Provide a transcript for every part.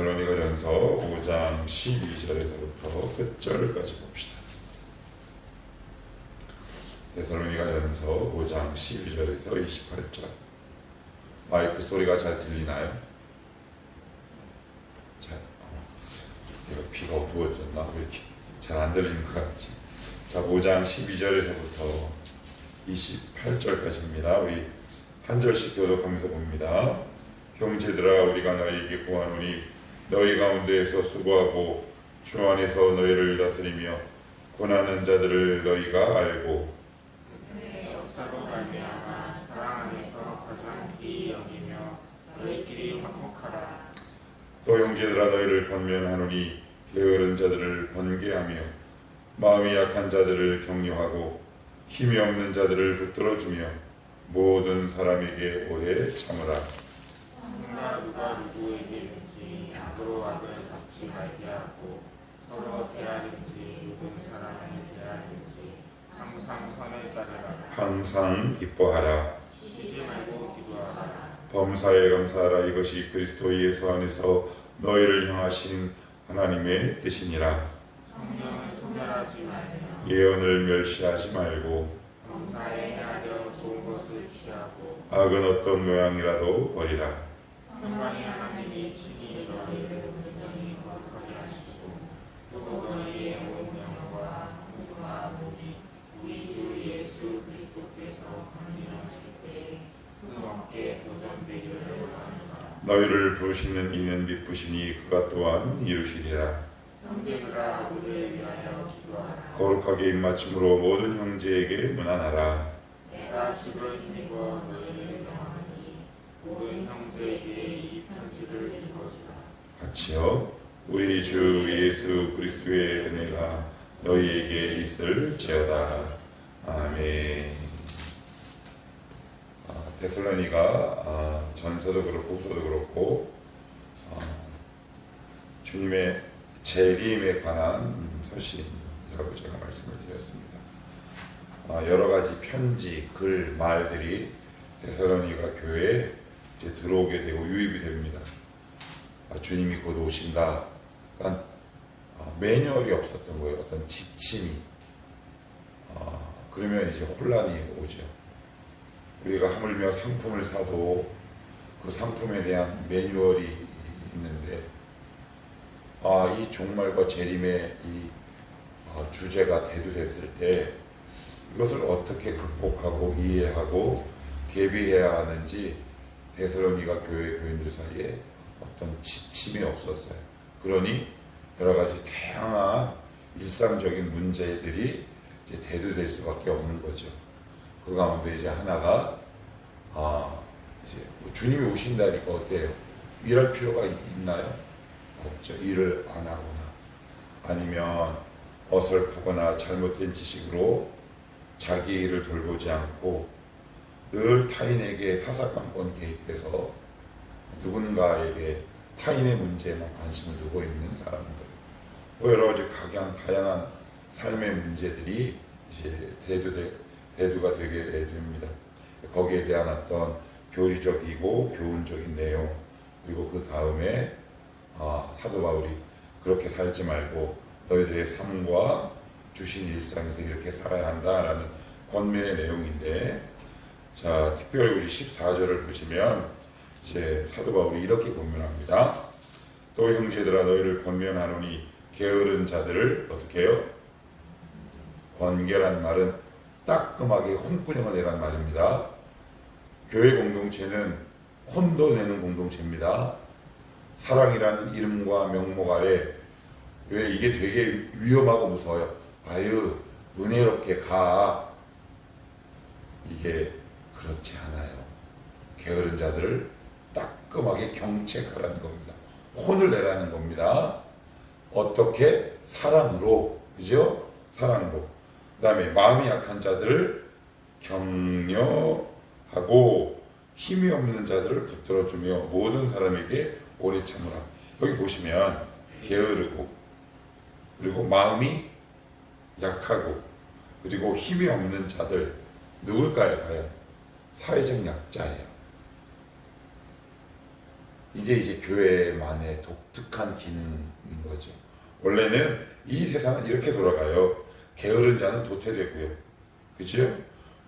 데살로니가전서 5장 12절에서부터 끝절까지 봅시다. 데살로니가전서 5장 12절에서 28절. 마이크 소리가 잘 들리나요? 내가 귀가 어두워졌나? 왜 이렇게 잘 안 들리는 것 같지? 자, 5장 12절에서부터 28절까지입니다. 우리 한 절씩 교독하면서 봅니다. 형제들아, 우리가 너희에게 구하노니 너희 가운데에서 수고하고 주 안에서 너희를 다스리며 고난하는 자들을 너희가 알고 그들의 역사로 말미암아 사랑 안에서 가장 귀히 여기며 너희끼리 화목하라. 또 형제들아, 너희를 권면하노니 게으른 자들을 번개하며 마음이 약한 자들을 격려하고 힘이 없는 자들을 붙들어주며 모든 사람에게 오래 참으라. 누가 누구에게든지 악으로 악을 갚지 말게 하고 서로 대하든지 누군 사람을 대하든지 항상 선을 따르라. 항상 기뻐하라. 쉬지 말고 기도하라. 범사에 감사하라. 이것이 그리스도 예수 안에서 너희를 향하신 하나님의 뜻이니라. 성령을 소멸하지 말며 예언을 멸시하지 말고 범사에 행하려 좋은 것을 취하고 악은 어떤 모양이라도 버리라. 평강의 하나님이 지지 너희를 온전히 거룩하게 하시고 또 너희의 온 영과 몸과 몸이 우리 주 예수 그리스도께서 강림하실 때에 흠없게 보존되기를 원하노라. 너희를 부르시는 이는 미쁘시니 그가 또한 이루시리라. 형제들아, 우리를 위하여 기도하라. 거룩하게 입맞춤으로 모든 형제에게 문안하라. 내가 주를 힘입어 너희를 명하니 모든 형제에게 이 편지를 읽어주라. 같이요. 우리 주 예수 그리스도의 은혜가 너희에게 있을지어다. 아멘. 데살로니가 전서도 그렇고 후서도 그렇고 주님의 재림에 관한 서신이라고 제가 말씀을 드렸습니다. 여러 가지 편지, 글, 말들이 데살로니가 교회에 이제 들어오게 되고 유입이 됩니다. 주님이 곧 오신다. 그러니까 매뉴얼이 없었던 거예요. 어떤 지침이. 그러면 이제 혼란이 오죠. 우리가 하물며 상품을 사도 그 상품에 대한 매뉴얼이 있는데 이 종말과 재림의 이 주제가 대두됐을 때 이것을 어떻게 극복하고 이해하고 대비해야 하는지 데살로니가 교회 교인들 사이에 어떤 지침이 없었어요. 그러니 여러 가지 다양한 일상적인 문제들이 이제 대두될 수밖에 없는 거죠. 그 가운데 이제 하나가 이제 주님이 오신다니까 어때요? 일할 필요가 있나요? 없죠. 일을 안 하거나 아니면 어설프거나 잘못된 지식으로 자기 일을 돌보지 않고 늘 타인에게 사사건건 개입해서 누군가에게 타인의 문제에만 관심을 두고 있는 사람들, 여러 가지 각양 다양한 삶의 문제들이 이제 대두가 되게 됩니다. 거기에 대한 어떤 교리적이고 교훈적인 내용, 그리고 그 다음에 사도 바울이 그렇게 살지 말고 너희들의 삶과 주신 일상에서 이렇게 살아야 한다라는 권면의 내용인데, 자, 특별히 우리 14절을 보시면 이제 사도 바울이 이렇게 권면합니다. 또 형제들아, 너희를 권면하노니 게으른 자들을 어떻게 해요? 권계란 말은 따끔하게 혼꾸녕을 내란 말입니다. 교회 공동체는 혼도 내는 공동체입니다. 사랑이라는 이름과 명목 아래 왜 이게 되게 위험하고 무서워요. 아유, 은혜롭게 가. 이게 그렇지 않아요. 게으른 자들을 따끔하게 경책하라는 겁니다. 혼을 내라는 겁니다. 어떻게? 사랑으로. 그죠? 사랑으로. 그 다음에 마음이 약한 자들을 격려하고 힘이 없는 자들을 붙들어주며 모든 사람에게 오래 참으라. 여기 보시면 게으르고 그리고 마음이 약하고 그리고 힘이 없는 자들 누굴까요? 과연 사회적 약자예요. 이게 이제 교회만의 독특한 기능인 거죠. 원래는 이 세상은 이렇게 돌아가요. 게으른 자는 도태되고요. 그죠?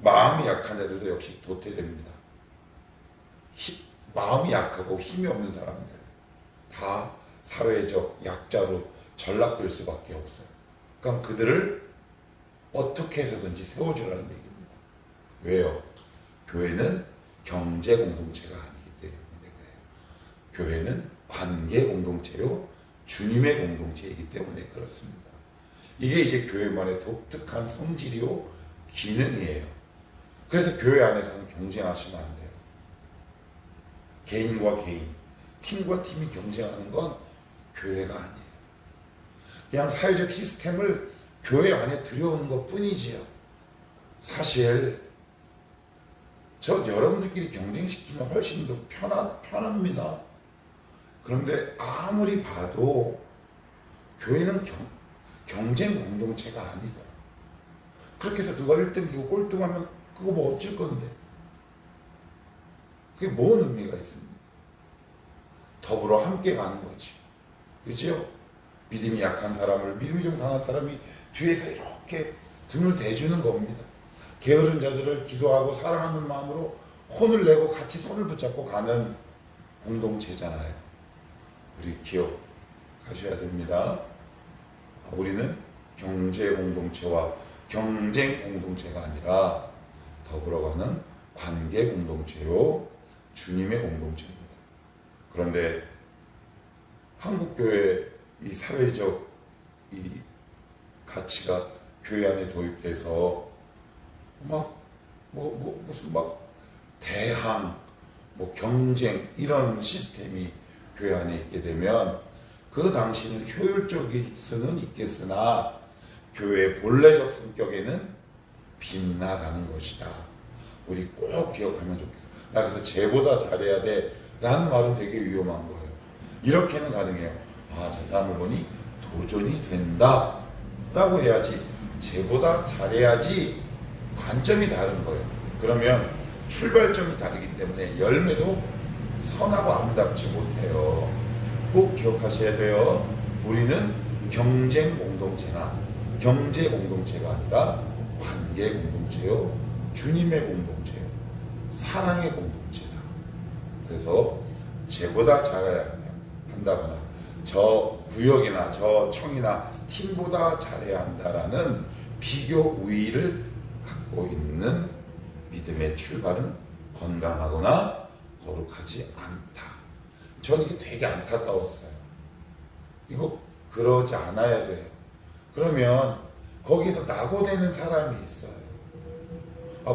마음이 약한 자들도 역시 도태됩니다. 마음이 약하고 힘이 없는 사람들 다 사회적 약자로 전락될 수밖에 없어요. 그럼 그들을 어떻게 해서든지 세워주라는 얘기입니다. 왜요? 교회는 경제 공동체가 아니기 때문에 그래요. 교회는 관계 공동체요, 주님의 공동체이기 때문에 그렇습니다. 이게 이제 교회만의 독특한 성질이요, 기능이에요. 그래서 교회 안에서는 경쟁하시면 안 돼요. 개인과 개인, 팀과 팀이 경쟁하는 건 교회가 아니에요. 그냥 사회적 시스템을 교회 안에 들여오는 것 뿐이지요. 사실 저 여러분들끼리 경쟁시키면 훨씬 더 편합니다. 그런데 아무리 봐도 교회는 경쟁 공동체가 아니다. 그렇게 해서 누가 1등이고 꼴등하면 그거 뭐 어쩔 건데. 그게 뭔 의미가 있습니까? 더불어 함께 가는 거지. 그죠? 믿음이 약한 사람을, 믿음이 좀 강한 사람이 뒤에서 이렇게 등을 대주는 겁니다. 게으른 자들을 기도하고 사랑하는 마음으로 혼을 내고 같이 손을 붙잡고 가는 공동체잖아요. 우리 기억하셔야 됩니다. 우리는 경제 공동체와 경쟁 공동체가 아니라 더불어가는 관계 공동체요, 주님의 공동체입니다. 그런데 한국교회 이 사회적 이 가치가 교회 안에 도입돼서 무슨 대항, 경쟁 이런 시스템이 교회 안에 있게 되면 그 당시는 효율적일 수는 있겠으나 교회의 본래적 성격에는 빗나가는 것이다. 우리 꼭 기억하면 좋겠어. 나 그래서 쟤보다 잘해야 돼 라는 말은 되게 위험한 거예요. 이렇게는 가능해요. 저 사람을 보니 도전이 된다 라고 해야지, 쟤보다 잘해야지. 관점이 다른 거예요. 그러면 출발점이 다르기 때문에 열매도 선하고 아름답지 못해요. 꼭 기억하셔야 돼요. 우리는 경쟁 공동체나 경제 공동체가 아니라 관계 공동체요, 주님의 공동체요, 사랑의 공동체다. 그래서 쟤보다 잘해야 한다거나 저 구역이나 저 청이나 팀보다 잘해야 한다라는 비교 우위를 갖고 있는 믿음의 출발은 건강하거나 거룩하지 않다. 저는 이게 되게 안타까웠어요. 이거 그러지 않아야 돼요. 그러면 거기서 낙오되는 사람이 있어요.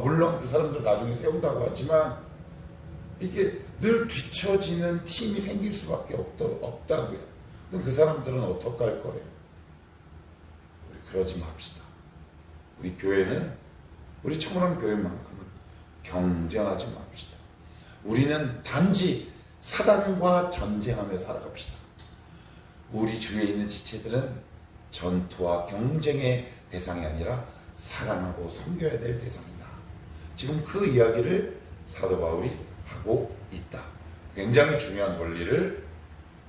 물론 그 사람들 나중에 세운다고 하지만 이게 늘 뒤처지는 팀이 생길 수밖에 없다고요. 그럼 그 사람들은 어떡할 거예요? 우리 그러지 맙시다. 우리 교회는, 우리 청원한 교회만큼은 경쟁하지 맙시다. 우리는 단지 사단과 전쟁하며 살아갑시다. 우리 주위에 있는 지체들은 전투와 경쟁의 대상이 아니라 사랑하고 섬겨야 될 대상이다. 지금 그 이야기를 사도 바울이 하고 있다. 굉장히 중요한 원리를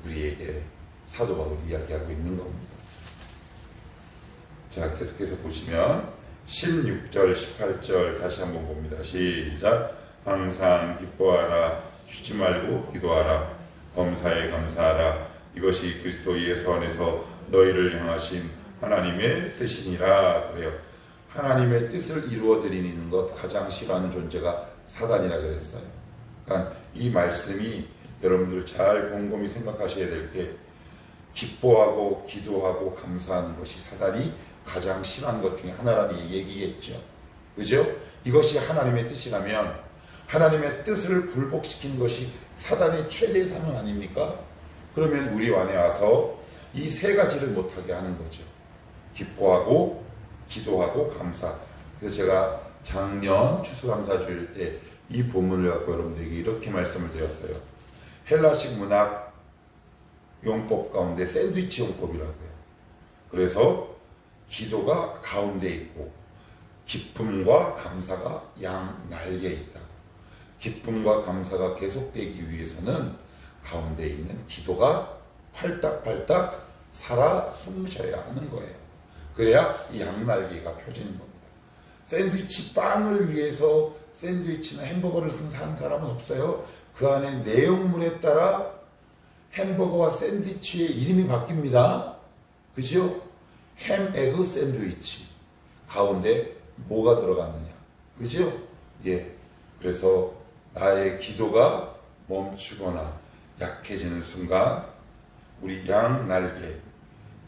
우리에게 사도 바울이 이야기하고 있는 겁니다. 자, 계속해서 보시면 16절, 18절 다시 한번 봅니다. 시작. 항상 기뻐하라, 쉬지 말고 기도하라, 범사에 감사하라. 이것이 그리스도 예수 안에서 너희를 향하신 하나님의 뜻이니라. 그래요. 하나님의 뜻을 이루어드리는 것 가장 싫어하는 존재가 사단이라 그랬어요. 그러니까 이 말씀이 여러분들 잘 곰곰이 생각하셔야 될 게, 기뻐하고 기도하고 감사하는 것이 사단이 가장 싫어하는 것 중에 하나라는 얘기겠죠. 그죠? 이것이 하나님의 뜻이라면 하나님의 뜻을 굴복시킨 것이 사단의 최대 사명 아닙니까? 그러면 우리 안에 와서 이 세 가지를 못하게 하는 거죠. 기뻐하고 기도하고 감사. 그래서 제가 작년 추수감사주일 때 이 본문을 갖고 여러분들에게 이렇게 말씀을 드렸어요. 헬라식 문학 용법 가운데 샌드위치 용법이라고요. 그래서 기도가 가운데 있고 기쁨과 감사가 양 날개에 있다. 기쁨과 감사가 계속되기 위해서는 가운데 있는 기도가 팔딱팔딱 살아 숨쉬어야 하는 거예요. 그래야 이 양날개가 펴지는 겁니다. 샌드위치 빵을 위해서 샌드위치나 햄버거를 산 사람은 없어요. 그 안에 내용물에 따라 햄버거와 샌드위치의 이름이 바뀝니다. 그죠? 햄, 에그 샌드위치. 가운데 뭐가 들어갔느냐. 그죠? 예. 그래서 나의 기도가 멈추거나 약해지는 순간 우리 양날개,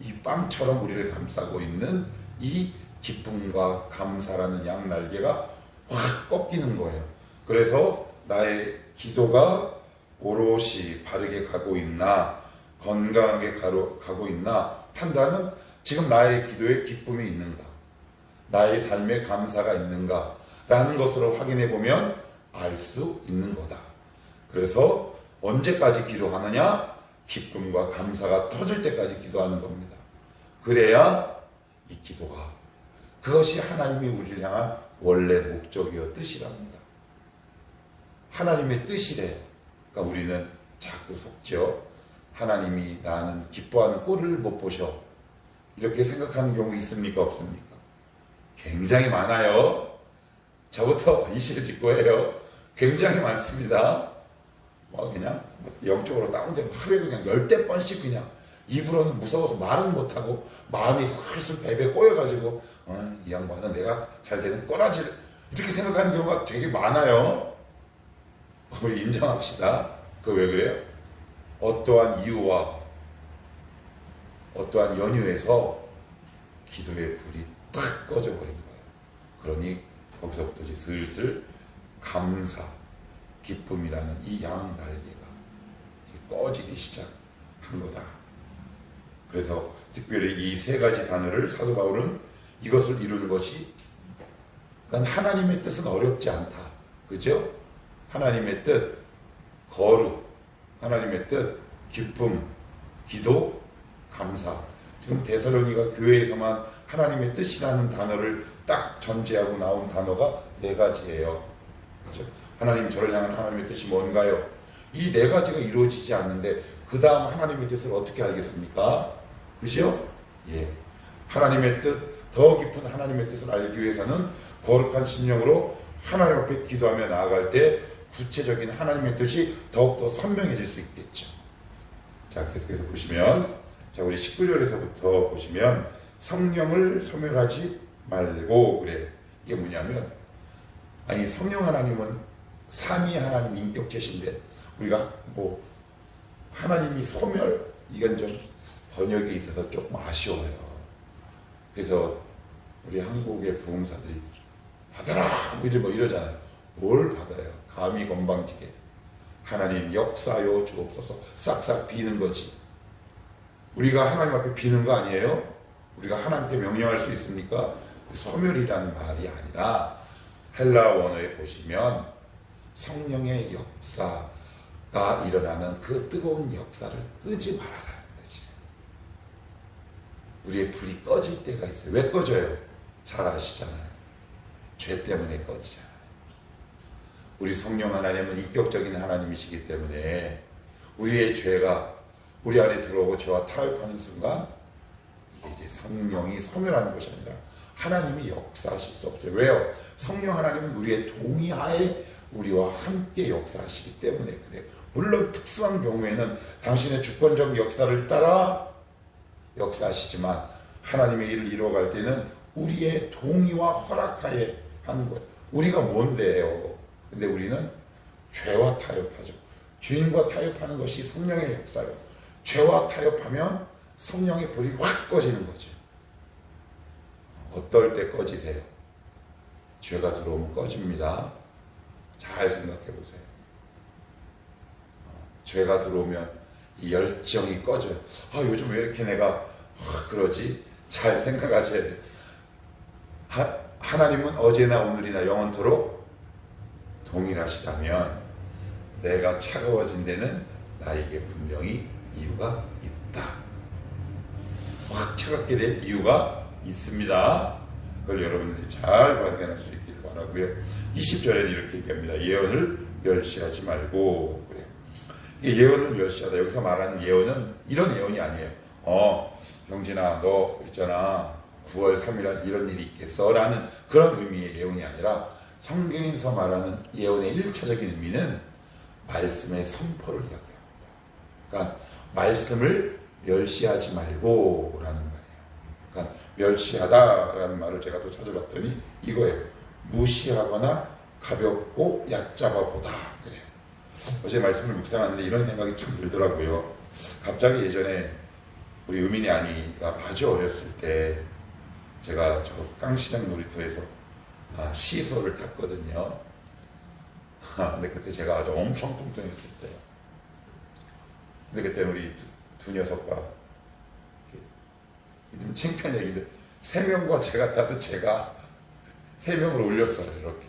이 빵처럼 우리를 감싸고 있는 이 기쁨과 감사라는 양날개가 확 꺾이는 거예요. 그래서 나의 기도가 오롯이 바르게 가고 있나, 건강하게 가고 있나 판단은 지금 나의 기도에 기쁨이 있는가, 나의 삶에 감사가 있는가 라는 것으로 확인해 보면 알 수 있는 거다. 그래서 언제까지 기도하느냐? 기쁨과 감사가 터질 때까지 기도하는 겁니다. 그래야 이 기도가, 그것이 하나님이 우리를 향한 원래 목적이요 뜻이랍니다. 하나님의 뜻이래. 그러니까 우리는 자꾸 속죠. 하나님이 나는 기뻐하는 꼴을 못 보셔. 이렇게 생각하는 경우 있습니까? 없습니까? 굉장히 많아요. 저부터 이실을 짓고 해요. 굉장히 많습니다. 그냥 영적으로 다운되면 하루에 그냥 10대 번씩 그냥 입으로는 무서워서 말은 못하고 마음이 슬슬 배배 꼬여가지고 이 양반은 내가 잘 되는 꼬라지를 이렇게 생각하는 경우가 되게 많아요. 우리 인정합시다. 그거 왜 그래요? 어떠한 이유와 어떠한 연유에서 기도의 불이 탁 꺼져버린 거예요. 그러니 거기서부터 이제 슬슬 감사, 기쁨이라는 이 양날개가 꺼지기 시작한 거다. 그래서 특별히 이 세 가지 단어를 사도 바울은 이것을 이루는 것이, 그러니까 하나님의 뜻은 어렵지 않다. 그죠? 하나님의 뜻, 거룩, 하나님의 뜻, 기쁨, 기도, 감사. 지금 데살로니가 교회에서만 하나님의 뜻이라는 단어를 딱 전제하고 나온 단어가 4가지예요. 그죠? 하나님, 저를 향한 하나님의 뜻이 뭔가요? 이 4가지가 이루어지지 않는데 그 다음 하나님의 뜻을 어떻게 알겠습니까? 그죠? 예. 하나님의 뜻, 더 깊은 하나님의 뜻을 알기 위해서는 거룩한 심령으로 하나님 앞에 기도하며 나아갈 때 구체적인 하나님의 뜻이 더욱더 선명해질 수 있겠죠. 자, 계속해서 보시면, 자, 우리 19절에서부터 보시면 성령을 소멸하지 말고 그래. 이게 뭐냐면, 아니 성령 하나님은 삼위 하나님 인격체신데 우리가 뭐 하나님이 소멸, 이건 좀 번역에 있어서 조금 아쉬워요. 그래서 우리 한국의 부흥사들이 받아라 뭐 이러잖아요. 뭘 받아요? 감히 건방지게 하나님 역사요 주옵소서 싹싹 비는 거지. 우리가 하나님 앞에 비는 거 아니에요? 우리가 하나님께 명령할 수 있습니까? 소멸이라는 말이 아니라 헬라 원어에 보시면 성령의 역사가 일어나는 그 뜨거운 역사를 끄지 말아라는 뜻이에요. 우리의 불이 꺼질 때가 있어요. 왜 꺼져요? 잘 아시잖아요. 죄 때문에 꺼지잖아요. 우리 성령 하나님은 인격적인 하나님이시기 때문에 우리의 죄가 우리 안에 들어오고 죄와 타협하는 순간 이게 이제 성령이 소멸하는 것이 아니라 하나님이 역사하실 수 없어요. 왜요? 성령 하나님은 우리의 동의하에 우리와 함께 역사하시기 때문에 그래요. 물론 특수한 경우에는 당신의 주권적 역사를 따라 역사하시지만 하나님의 일을 이루어갈 때는 우리의 동의와 허락하에 하는 거예요. 우리가 뭔데요? 근데 우리는 죄와 타협하죠. 주인과 타협하는 것이 성령의 역사예요. 죄와 타협하면 성령의 불이 확 꺼지는 거죠. 어떨 때 꺼지세요? 죄가 들어오면 꺼집니다. 잘 생각해 보세요. 죄가 들어오면 이 열정이 꺼져요. 요즘 왜 이렇게 내가 그러지? 잘 생각하셔야 돼요. 하나님은 어제나 오늘이나 영원토록 동일하시다면 내가 차가워진 데는 나에게 분명히 이유가 있다. 확 차갑게 된 이유가 있습니다. 그걸 여러분들이 잘 발견할 수 있기를 바라고요. 20절에는 이렇게 얘기합니다. 예언을 멸시하지 말고 그래. 이게 예언을 멸시하다. 여기서 말하는 예언은 이런 예언이 아니에요. 병진아, 너 있잖아. 9월 3일 이런 일이 있겠어. 라는 그런 의미의 예언이 아니라 성경에서 말하는 예언의 1차적인 의미는 말씀의 선포를 이야기합니다. 그러니까 말씀을 멸시하지 말고 라는 말이에요. 그러니까 멸시하다라는 말을 제가 또 찾아봤더니 이거예요. 무시하거나 가볍고 얕잡아 보다. 그래요. 어제 말씀을 묵상하는데 이런 생각이 참 들더라고요. 갑자기 예전에 우리 의민이 아니가 아주 어렸을 때 제가 저 깡시장 놀이터에서 시소를 탔거든요. 근데 그때 제가 아주 엄청 뚱뚱했을 때요. 근데 그때 우리 두 녀석과 좀 창피한 얘기인데 3명과 제가 타도 제가 3명을 올렸어요. 이렇게.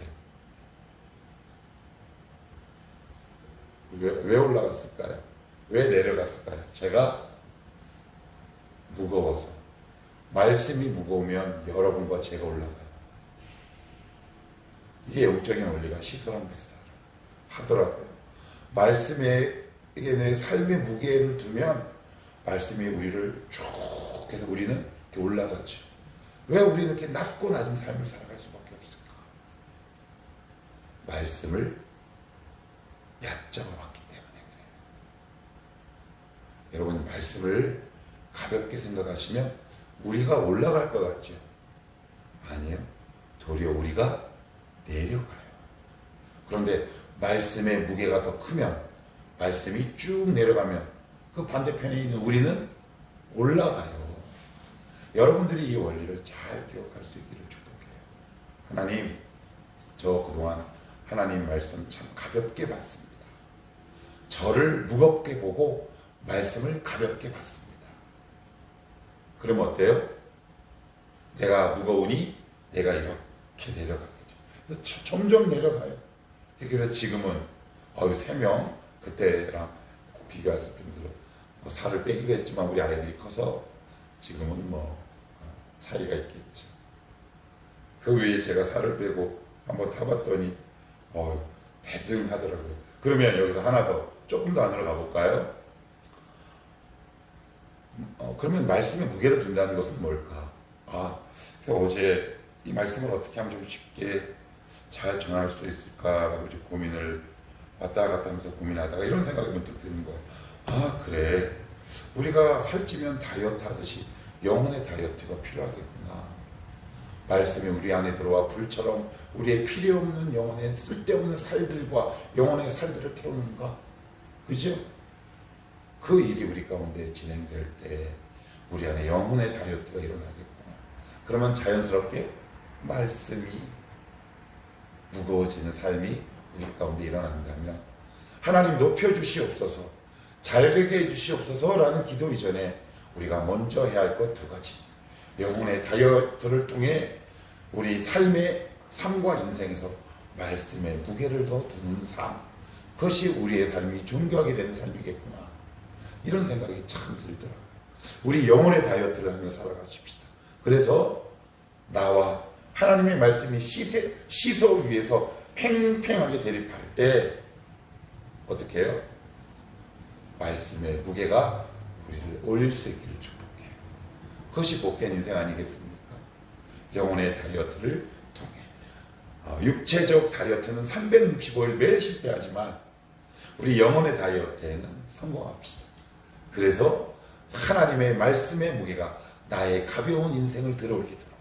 왜 올라갔을까요? 왜 내려갔을까요? 제가 무거워서. 말씀이 무거우면 여러분과 제가 올라가요. 이게 영적인 원리가 시소랑 비슷하더라고요. 말씀에 내 삶의 무게를 두면 말씀이 우리를 쭉 해서 우리는 이렇게 올라가죠. 왜 우리는 이렇게 낮고 낮은 삶을 살아갈 수밖에 없을까? 말씀을 얕잡아 왔기 때문에 그래요. 여러분, 말씀을 가볍게 생각하시면 우리가 올라갈 것 같죠? 아니요. 도리어 우리가 내려가요. 그런데 말씀의 무게가 더 크면, 말씀이 쭉 내려가면 그 반대편에 있는 우리는 올라가요. 여러분들이 이 원리를 잘 기억할 수 있기를 축복해요. 하나님, 저 그동안 하나님 말씀 참 가볍게 봤습니다. 저를 무겁게 보고 말씀을 가볍게 봤습니다. 그럼 어때요? 내가 무거우니 내가 이렇게 내려가겠죠. 점점 내려가요. 그래서 지금은 3명 그때랑 비교했을 때도 살을 빼기도 했지만 우리 아이들이 커서 지금은 차이가 있겠죠. 그 외에 제가 살을 빼고 한번 타봤더니 대등하더라고요. 그러면 여기서 하나 더 조금 더 안으로 가볼까요? 그러면 말씀에 무게를 둔다는 것은 뭘까? 그래서 어제 이 말씀을 어떻게 하면 좀 쉽게 잘 전할 수 있을까라고 이제 고민을 왔다 갔다 하면서 고민하다가 이런 생각이 문득 드는 거예요. 그래. 우리가 살찌면 다이어트 하듯이 영혼의 다이어트가 필요하겠구나. 말씀이 우리 안에 들어와 불처럼 우리의 필요 없는 영혼의 쓸데없는 살들과 영혼의 살들을 태우는가? 그죠? 그 일이 우리 가운데 진행될 때 우리 안에 영혼의 다이어트가 일어나겠구나. 그러면 자연스럽게 말씀이 무거워지는 삶이 우리 가운데 일어난다면 하나님 높여주시옵소서, 잘되게 해주시옵소서 라는 기도 이전에 우리가 먼저 해야 할 것 2가지. 영혼의 다이어트를 통해 우리 삶과 인생에서 말씀의 무게를 더 두는 삶, 그것이 우리의 삶이 존귀하게 되는 삶이겠구나. 이런 생각이 참 들더라고요. 우리 영혼의 다이어트를 하며 살아가십시다. 그래서 나와 하나님의 말씀이 시소 위에서 팽팽하게 대립할 때 어떻게 해요? 말씀의 무게가 우리를 올릴 수 있기를 축복해요. 그것이 복된 인생 아니겠습니까? 영혼의 다이어트를 통해. 육체적 다이어트는 365일 매일 실패하지만 우리 영혼의 다이어트에는 성공합시다. 그래서 하나님의 말씀의 무게가 나의 가벼운 인생을 들어올리도록,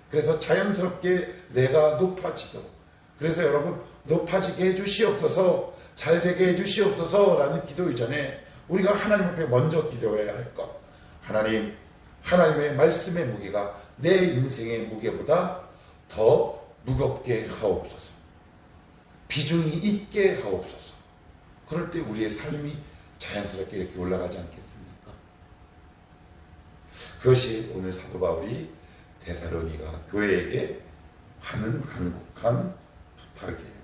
그래서 자연스럽게 내가 높아지도록, 그래서 여러분 높아지게 해주시옵소서, 잘되게 해주시옵소서 라는 기도 이전에 우리가 하나님 앞에 먼저 기도해야 할 것, 하나님의 말씀의 무게가 내 인생의 무게보다 더 무겁게 하옵소서, 비중이 있게 하옵소서. 그럴 때 우리의 삶이 자연스럽게 이렇게 올라가지 않겠습니까? 그것이 오늘 사도 바울이 데살로니가 교회에게 하는 간곡한 부탁이에요.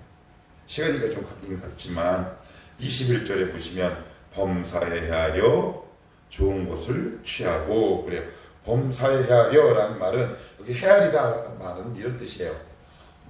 시간이 좀 가긴 갔지만 21절에 보시면 범사에 하려 좋은 것을 취하고 그래요. 범사에 하려 라는 말은 여기 헤아리다 말은 이런 뜻이에요.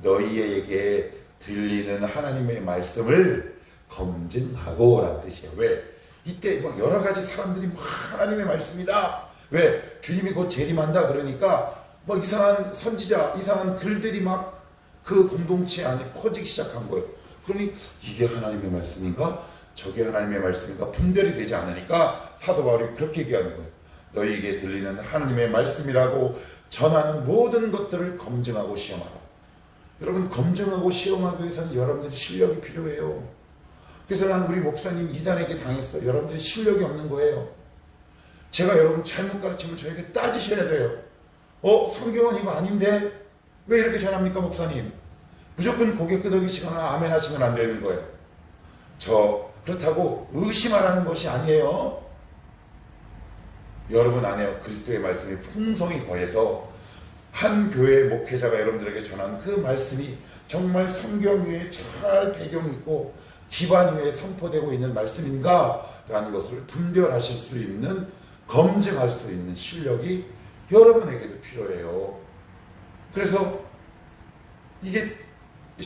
너희에게 들리는 하나님의 말씀을 검증하고 라는 뜻이에요. 왜? 이때 막 여러 가지 사람들이 막 하나님의 말씀이다. 왜? 주님이 곧 재림한다 그러니까 막 이상한 선지자, 이상한 글들이 막 그 공동체 안에 퍼지기 시작한 거예요. 그러니 이게 하나님의 말씀인가? 저게 하나님의 말씀인가? 분별이 되지 않으니까 사도 바울이 그렇게 얘기하는 거예요. 너희에게 들리는 하나님의 말씀이라고 전하는 모든 것들을 검증하고 시험하라. 여러분, 검증하고 시험하기 위해서는 여러분들이 실력이 필요해요. 그래서 난 우리 목사님 이단에게 당했어요. 여러분들이 실력이 없는 거예요. 제가 여러분 잘못 가르치면 저에게 따지셔야 돼요. 성경은 이거 아닌데 왜 이렇게 전합니까 목사님? 무조건 고개 끄덕이시거나 아멘 하시면 안 되는 거예요. 그렇다고 의심하라는 것이 아니에요. 여러분 안에 그리스도의 말씀이 풍성히 거해서 한 교회 목회자가 여러분들에게 전한 그 말씀이 정말 성경 위에 잘 배경이 있고 기반 위에 선포되고 있는 말씀인가? 라는 것을 분별하실 수 있는, 검증할 수 있는 실력이 여러분에게도 필요해요. 그래서 이게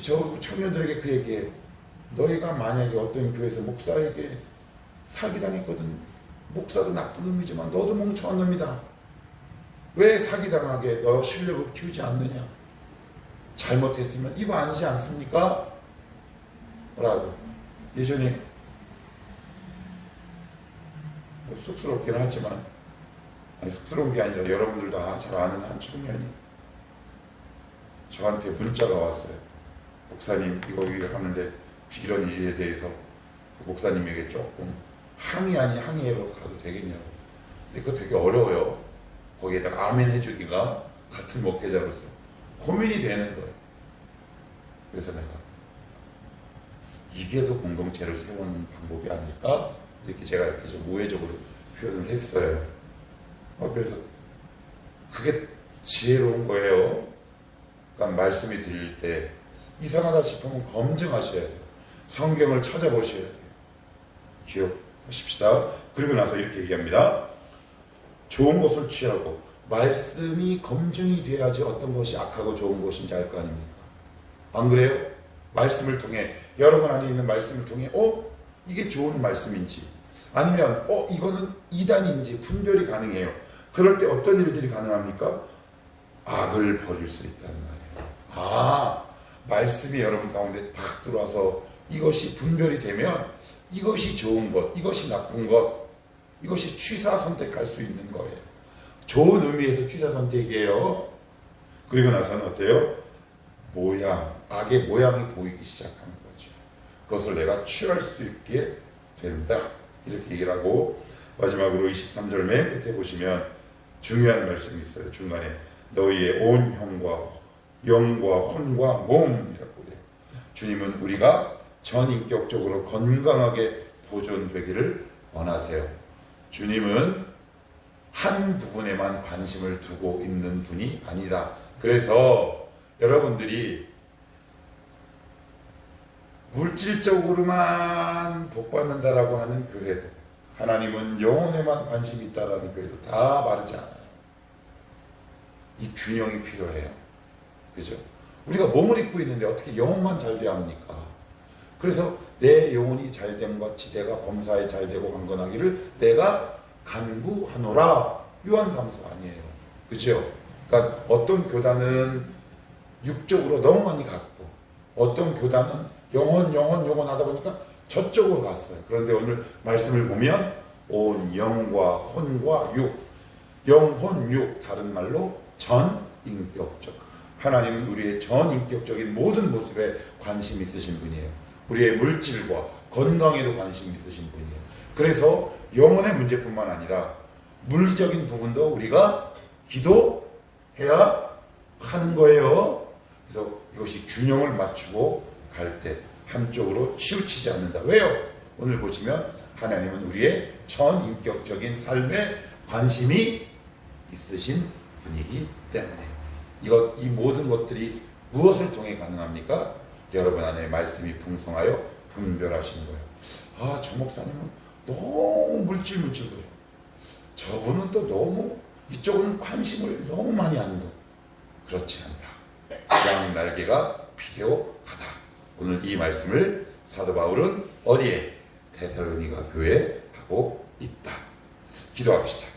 저 청년들에게 그 얘기예요. 너희가 만약에 어떤 교회에서 목사에게 사기당했거든. 목사도 나쁜 놈이지만 너도 멍청한 놈이다. 왜 사기당하게 너 실력을 키우지 않느냐? 잘못했으면 이거 아니지 않습니까? 라고. 예전에 쑥스럽긴 하지만, 쑥스러운 게 아니라 여러분들도 잘 아는 한 청년이 저한테 문자가 왔어요. 목사님 이거 하는데 혹시 이런 일에 대해서 목사님에게 조금 항의 아닌 항의로 가도 되겠냐고. 근데 그거 되게 어려워요. 거기에다가 아멘 해주기가 같은 목회자로서 고민이 되는 거예요. 그래서 내가 이게 더 공동체를 세우는 방법이 아닐까? 이렇게 제가 이렇게 좀 우회적으로 표현을 했어요. 그래서 그게 지혜로운 거예요. 그러니까 말씀이 들릴 때 이상하다 싶으면 검증하셔야 돼요. 성경을 찾아보셔야 돼요. 기억하십시다. 그리고 나서 이렇게 얘기합니다. 좋은 것을 취하고 말씀이 검증이 돼야지 어떤 것이 악하고 좋은 것인지 알 거 아닙니까? 안 그래요? 말씀을 통해, 여러분 안에 있는 말씀을 통해 이게 좋은 말씀인지 아니면 이거는 이단인지 분별이 가능해요. 그럴 때 어떤 일들이 가능합니까? 악을 버릴 수 있다는 말이에요. 말씀이 여러분 가운데 탁 들어와서 이것이 분별이 되면 이것이 좋은 것, 이것이 나쁜 것, 이것이 취사 선택할 수 있는 거예요. 좋은 의미에서 취사 선택이에요. 그리고 나서는 어때요? 악의 모양이 보이기 시작하는 거죠. 그것을 내가 취할 수 있게 된다. 이렇게 얘기를 하고, 마지막으로 23절 맨 끝에 보시면 중요한 말씀이 있어요. 중간에 너희의 온 영과 혼과 몸이라고 그래요. 주님은 우리가 전인격적으로 건강하게 보존되기를 원하세요. 주님은 한 부분에만 관심을 두고 있는 분이 아니다. 그래서 여러분들이 물질적으로만 복받는다라고 하는 교회도, 하나님은 영혼에만 관심이 있다라는 교회도 다 바르지 않아요. 이 균형이 필요해요. 그죠? 우리가 몸을 입고 있는데 어떻게 영혼만 잘 돼야 합니까? 그래서 내 영혼이 잘됨 같이 내가 범사에 잘되고 강건하기를 내가 간구하노라. 요한삼서 아니에요. 그죠? 그러니까 어떤 교단은 육적으로 너무 많이 갔고, 어떤 교단은 영혼 하다 보니까 저쪽으로 갔어요. 그런데 오늘 말씀을 보면 온 영과 혼과 육, 영혼 육, 다른 말로 전인격적. 하나님은 우리의 전인격적인 모든 모습에 관심 있으신 분이에요. 우리의 물질과 건강에도 관심 있으신 분이에요. 그래서 영혼의 문제뿐만 아니라 물리적인 부분도 우리가 기도해야 하는 거예요. 그래서 이것이 균형을 맞추고 갈 때 한쪽으로 치우치지 않는다. 왜요? 오늘 보시면 하나님은 우리의 전인격적인 삶에 관심이 있으신 분이기 때문에 이 모든 것들이 무엇을 통해 가능합니까? 여러분 안에 말씀이 풍성하여 분별하시는 거예요. 저 목사님은 너무 물질거려요. 저분은 또 너무 이쪽은 관심을 너무 많이 안 둬. 그렇지 않다. 양 날개가 필요하다. 오늘 이 말씀을 사도 바울은 어디에? 데살로니가 교회에 하고 있다. 기도합시다.